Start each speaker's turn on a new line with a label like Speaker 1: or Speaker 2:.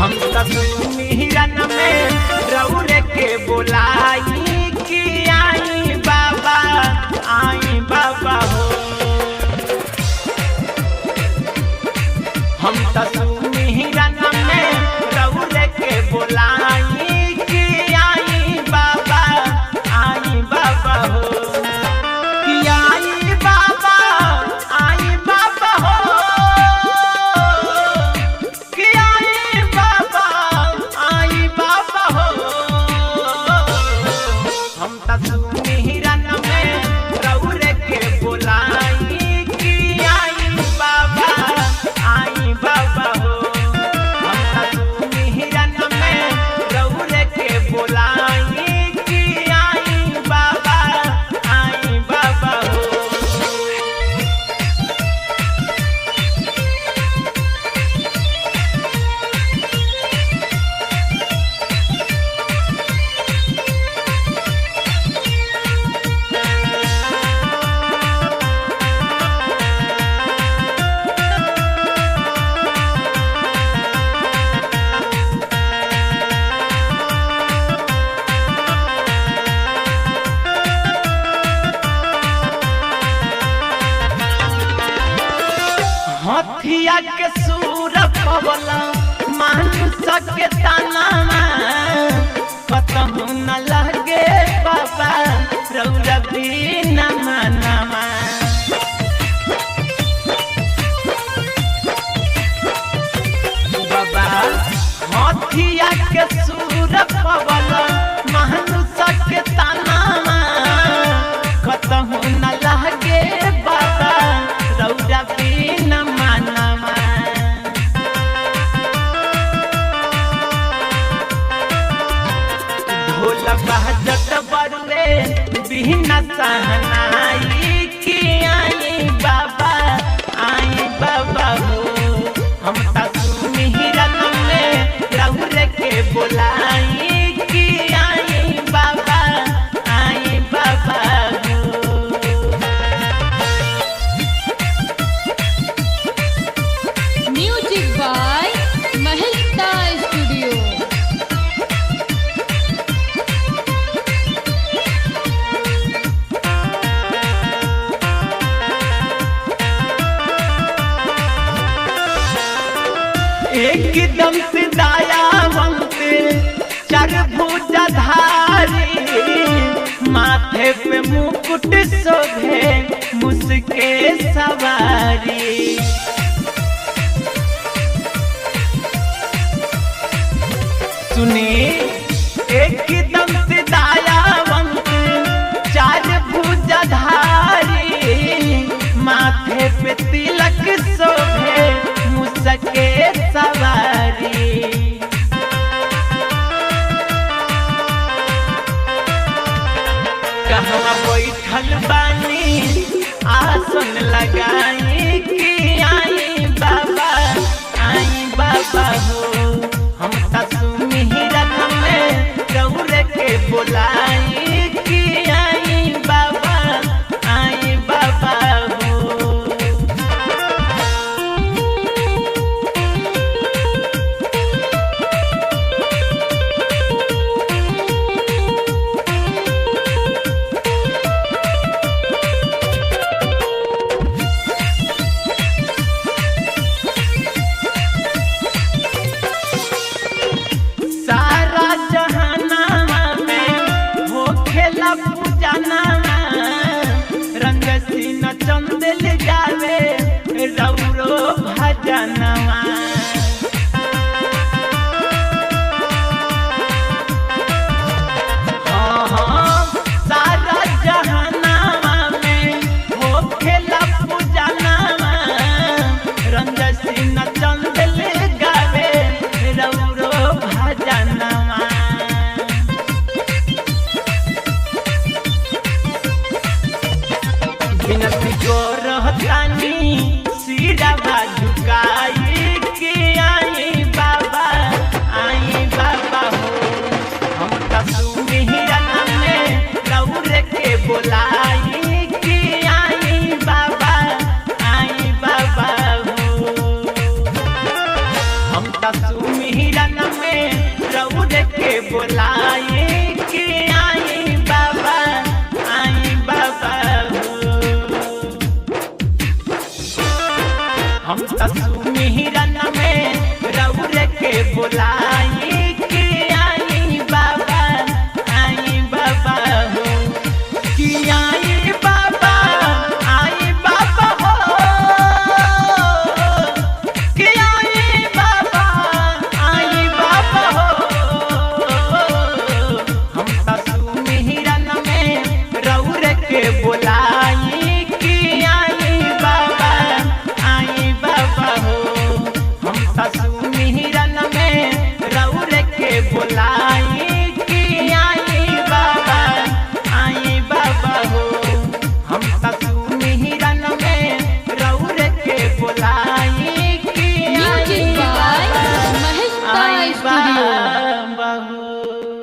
Speaker 1: हम सुमिरन में रउरे के बोलाई कि आई बाबा हो। हम सुमिरन में रउरे के बोलाई कि आई बाबा हो। कि आई बाबा हो। कि आई बाबा हो। हम सुमिरन में रउरे के बोलाई कि आई बाबा हो। हम सुमिरन में रउरे के बोलाई कि आई बाबा हो। हथिया के सूर पवला मानुष के ताना कतहु न लगे बाबा रउरा बिना मनामा। बाबा हथिया के सूर पवला मानुष के ताना कतहु न लगे बाबा रउरा बिना मनामा। ढोल बजत बरुए बिना सहनाई कि आई बाबा हो। हम सुमिरन में रउरे के बोलाई कि आई बाबा हो।
Speaker 2: Music by Mahita studio.
Speaker 1: एकदम से दयावंत चरभुजधारी माथे पे मुकुट शोभे मुसके सवारी। सुनी एकदम से दयावंत चरभुजधारी माथे पे तिलक शोभे मुसके सवारी। कहाँ बैठल बानी आसन लगाई कि आई बाबा हो। हम सुमिरन में रउरे के बोलाई कि आई बाबा हो। सारा जहाना में हो खेला पूजना रंग सीन चंदल जावे रउरो भजनवा। सारा जहाना में हो खेला पूजना रंग सीन चंदल गावे रउरो भजनवा। विनती को रहतानी सिरवा झुकाई कि आई बाबा हो। हम सुमिरन में रउरे के बोलाई कि आई बाबा हो। हम सुमिरन बोलाए कि आई बाबा हो। हम तो सुमिरन में रउरे के बोला